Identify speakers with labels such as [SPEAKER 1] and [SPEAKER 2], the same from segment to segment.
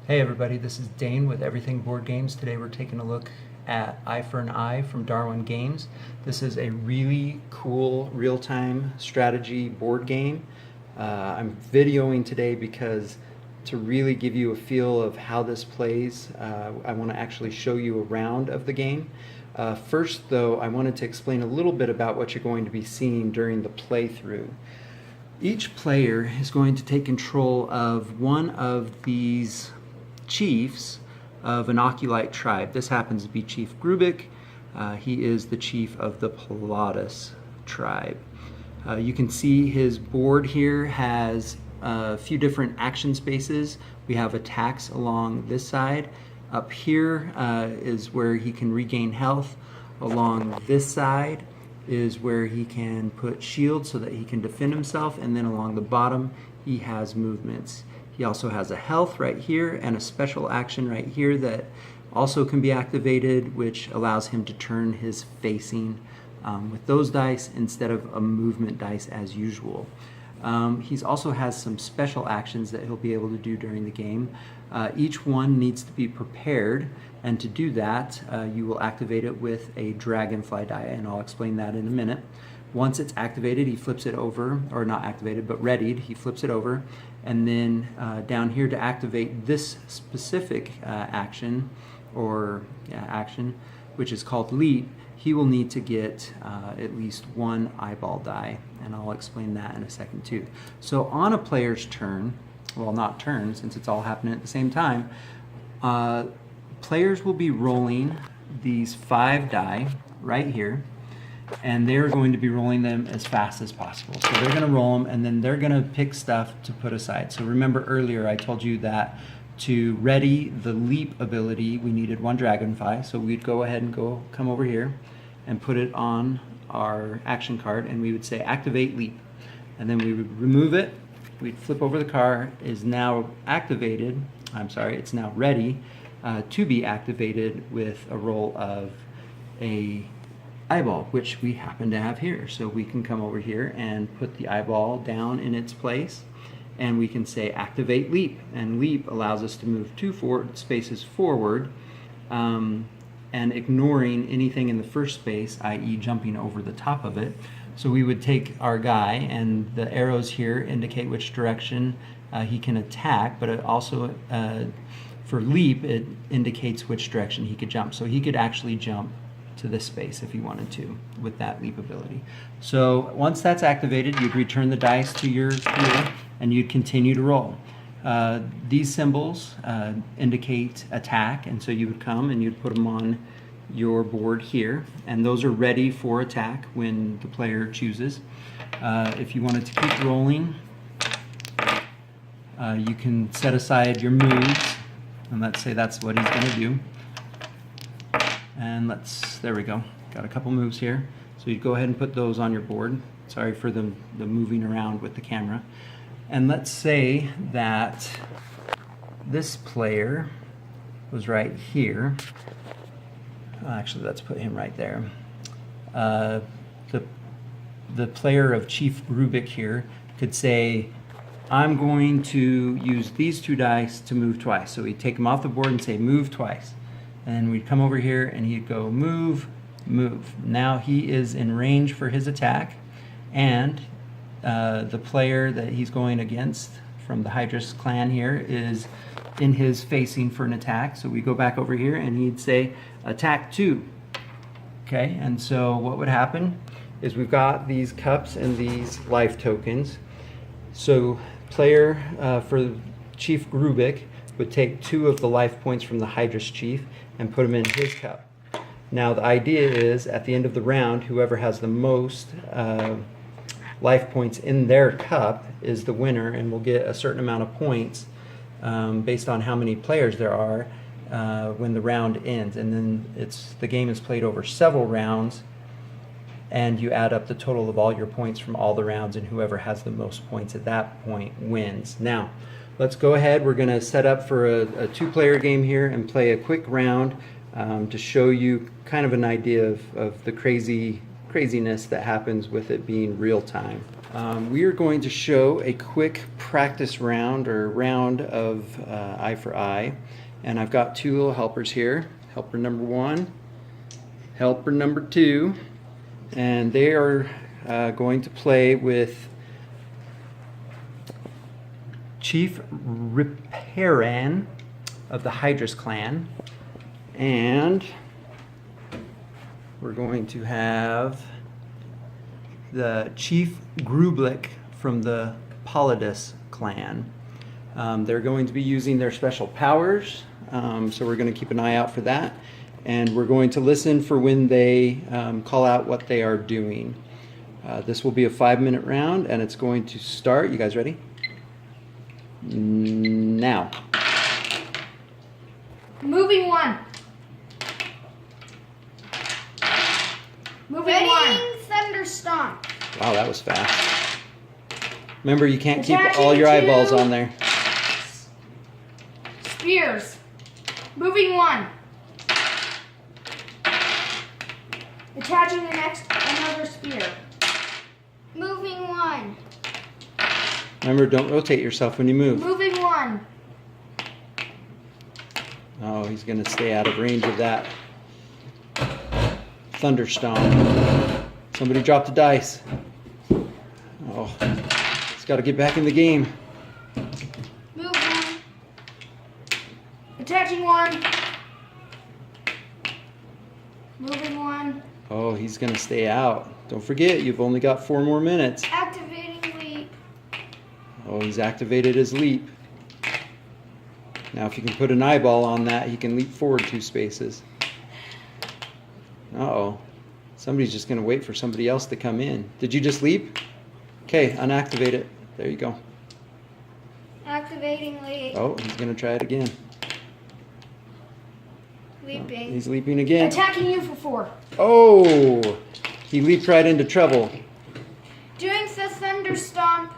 [SPEAKER 1] Hey everybody, this is Dane with Everything Board Games. Today we're taking a look at Eye for an Eye from Darwin Games. This is a really cool real-time strategy board game. I'm videoing today because to really give you a feel of how this plays, I want to actually show you a round of the game. First though, I wanted to explain a little bit about what you're going to be seeing during the playthrough. Each player is going to take control of one of these chiefs of an Oculite tribe. This happens to be Chief Grubik. He is the chief of the Pilatus tribe. You can see his board here has a few different action spaces. We have attacks along this side. Up here is where he can regain health. Along this side is where he can put shields so that he can defend himself, and then along the bottom he has movements. He also has a health right here and a special action right here that also can be activated, which allows him to turn his facing with those dice instead of a movement dice as usual. He also has some special actions that he'll be able to do during the game. Each one needs to be prepared, and to do that you will activate it with a dragonfly die, and I'll explain that in a minute. Once it's activated, he flips it over, or not activated, but readied, he flips it over, and then down here to activate this specific action, which is called leap, he will need to get at least one eyeball die, and I'll explain that in a second too. So on a player's turn, well, not turn, since it's all happening at the same time, players will be rolling these 5 die right here, and they're going to be rolling them as fast as possible. So they're going to roll them, and then they're going to pick stuff to put aside. So remember earlier I told you that to ready the leap ability we needed 1 dragonfly, so we'd go ahead and come over here and put it on our action card, and we would say activate leap, and then we would remove it. We'd flip over the card. Is now activated, it's now ready to be activated with a roll of a eyeball, which we happen to have here. So we can come over here and put the eyeball down in its place, and we can say activate leap, and leap allows us to move 2 spaces forward, and ignoring anything in the first space, i.e. jumping over the top of it. So we would take our guy, and the arrows here indicate which direction he can attack, but it also for leap it indicates which direction he could jump. So he could actually jump to this space if you wanted to with that leap ability. So once that's activated, you'd return the dice to your pool and you'd continue to roll. These symbols indicate attack, and so you would come and you'd put them on your board here, and those are ready for attack when the player chooses. If you wanted to keep rolling, you can set aside your moves, and let's say that's what he's going to do. And there we go, got a couple moves here. So you go ahead and put those on your board. Sorry for the moving around with the camera. And let's say that this player was right here. Actually, let's put him right there. The player of Chief Grubik here could say, I'm going to use these 2 dice to move twice. So we'd take them off the board and say move twice. And we'd come over here and he'd go move, move. Now he is in range for his attack, and the player that he's going against from the Hydrus clan here is in his facing for an attack. So we go back over here and he'd say attack 2. Okay, and so what would happen is we've got these cups and these life tokens. So player for Chief Grubik would take 2 of the life points from the Hydrus chief and put them in his cup. Now the idea is at the end of the round, whoever has the most life points in their cup is the winner, and will get a certain amount of points based on how many players there are when the round ends. And then the game is played over several rounds, and you add up the total of all your points from all the rounds, and whoever has the most points at that point wins. Now let's go ahead. We're going to set up for a 2-player game here and play a quick round to show you kind of an idea of the craziness that happens with it being real time. We are going to show a quick practice round or round of eye for eye. And I've got two little helpers here. Helper number 1, helper number 2. And they are going to play with Chief Riparan of the Hydrus clan. And we're going to have the Chief Grublik from the Polydus clan. They're going to be using their special powers, so we're going to keep an eye out for that. And we're going to listen for when they call out what they are doing. This will be a 5-minute round, and it's going to start. You guys ready? Now.
[SPEAKER 2] Moving 1. Moving
[SPEAKER 3] Ready?
[SPEAKER 2] 1.
[SPEAKER 3] Thunderstomp.
[SPEAKER 1] Wow, that was fast. Remember, you can't keep
[SPEAKER 2] Attaching
[SPEAKER 1] all your eyeballs
[SPEAKER 2] to-
[SPEAKER 1] on there.
[SPEAKER 2] Spears. Moving 1. Attaching the next another spear.
[SPEAKER 3] Moving 1.
[SPEAKER 1] Remember, don't rotate yourself when you move.
[SPEAKER 2] Moving 1.
[SPEAKER 1] Oh, he's going to stay out of range of that thunderstorm. Somebody dropped a dice. Oh, he's got to get back in the game.
[SPEAKER 3] Move 1.
[SPEAKER 2] Attaching 1. Moving 1.
[SPEAKER 1] Oh, he's going to stay out. Don't forget, you've only got 4 more minutes.
[SPEAKER 3] Activating leap.
[SPEAKER 1] Oh, he's activated his leap. Now, if you can put an eyeball on that, he can leap forward 2 spaces. Uh-oh. Somebody's just going to wait for somebody else to come in. Did you just leap? Okay, unactivate it. There you go.
[SPEAKER 3] Activating leap.
[SPEAKER 1] Oh, he's going to try it again.
[SPEAKER 3] Leaping.
[SPEAKER 1] He's leaping again.
[SPEAKER 2] Attacking you for 4.
[SPEAKER 1] Oh! He leaped right into trouble.
[SPEAKER 3] Doing the thunderstomp.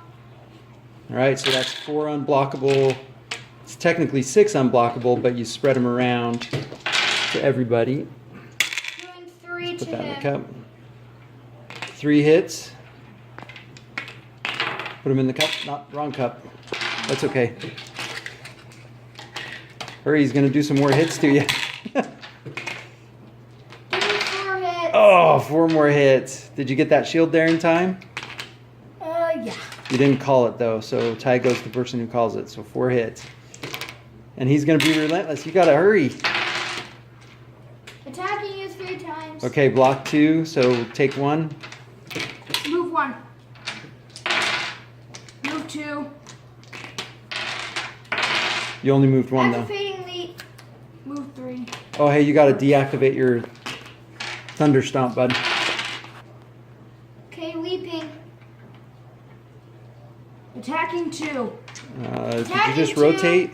[SPEAKER 1] All right, so that's 4 unblockable. It's technically 6 unblockable, but you spread them around to everybody.
[SPEAKER 3] Doing 3
[SPEAKER 1] Put
[SPEAKER 3] to
[SPEAKER 1] that in the
[SPEAKER 3] him.
[SPEAKER 1] cup. 3 hits. Put them in the cup. Not wrong cup. That's okay. Hurry, he's gonna do some more hits to you.
[SPEAKER 3] Doing 4 hits.
[SPEAKER 1] Oh, 4 more hits. Did you get that shield there in time?
[SPEAKER 2] Yeah.
[SPEAKER 1] You didn't call it though, so tie goes to the person who calls it. So 4 hits. And he's gonna be relentless. You gotta hurry.
[SPEAKER 3] Attacking you 3 times.
[SPEAKER 1] Okay, block 2, so take 1.
[SPEAKER 2] Move 1. Move 2.
[SPEAKER 1] You only moved 1 though.
[SPEAKER 3] Activating leap.
[SPEAKER 2] Move 3.
[SPEAKER 1] Oh, hey, you gotta deactivate your Thunder Stomp, bud.
[SPEAKER 3] Okay, leaping.
[SPEAKER 2] Attacking 2.
[SPEAKER 1] Did you
[SPEAKER 3] Attacking
[SPEAKER 1] just
[SPEAKER 3] 2.
[SPEAKER 1] rotate?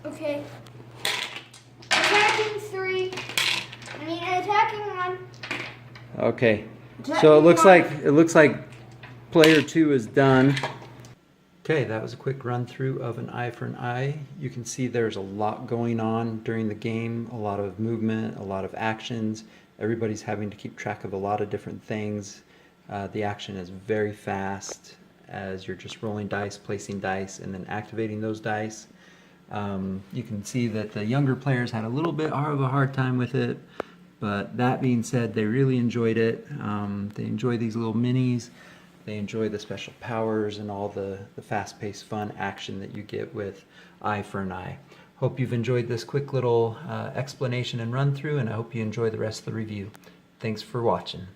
[SPEAKER 3] Okay. Attacking 3. Attacking 1.
[SPEAKER 1] Okay. So
[SPEAKER 2] Attacking
[SPEAKER 1] it looks like player 2 is done. Okay, that was a quick run through of an eye for an eye. You can see there's a lot going on during the game, a lot of movement, a lot of actions. Everybody's having to keep track of a lot of different things. The action is very fast as you're just rolling dice, placing dice, and then activating those dice. You can see that the younger players had a little bit of a hard time with it, but that being said, they really enjoyed it. They enjoy these little minis. They enjoy the special powers and all the fast-paced fun action that you get with Eye for an Eye. Hope you've enjoyed this quick little explanation and run through, and I hope you enjoy the rest of the review. Thanks for watching.